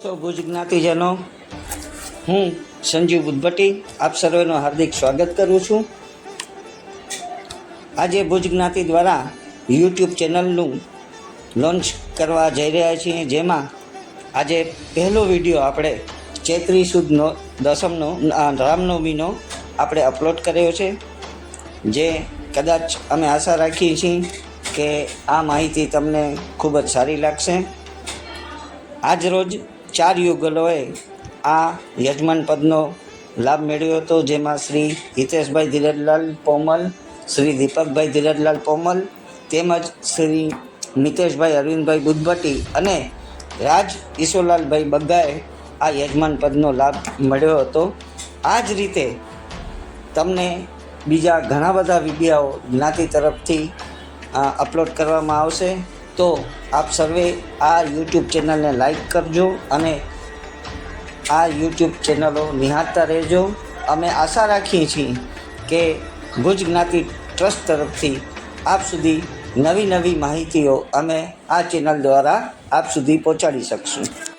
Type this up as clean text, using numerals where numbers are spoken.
તો ભુજ જ્ઞાતિજનો, હું સંજીવ બુદ્ધભટ્ટી આપ સર્વેનું હાર્દિક સ્વાગત કરું છું. આજે ભુજ જ્ઞાતિ દ્વારા યુટ્યુબ ચેનલનું લોન્ચ કરવા જઈ રહ્યા છીએ, જેમાં આજે પહેલો વિડીયો આપણે ચૈત્રી સુદ દસમનો રામનવમીનો આપણે અપલોડ કર્યો છે, જે કદાચ અમે આશા રાખીએ છીએ કે આ માહિતી તમને ખૂબ જ સારી લાગશે. આજ રોજ 4 યુગલોએ આ યજમાન પદનો લાભ મેળવ્યો હતો, જેમાં શ્રી હિતેશભાઈ ધીરજલાલ પોમલ, શ્રી દીપકભાઈ ધીરજલાલ પોમલ તેમજ શ્રી મિતેશભાઈ અરવિંદભાઈ બુદ્ધભટ્ટી અને રાજ ઈશ્વરલાલભાઈ બગ્ગાએ આ યજમાન પદનો લાભ મળ્યો હતો. આ જ રીતે તમને બીજા ઘણા બધા વિડીયો જ્ઞાતિ તરફથી અપલોડ કરવામાં આવશે, તો આપ સર્વે આ યુટ્યુબ ચેનલને લાઈક કરજો અને આ યુટ્યુબ ચેનલો નિહાળતા રહેજો. અમે આશા રાખીએ છીએ કે ભુજ જ્ઞાતિ ટ્રસ્ટ તરફથી આપ સુધી નવી માહિતીઓ અમે આ ચેનલ દ્વારા આપ સુધી પહોંચાડી શકશું.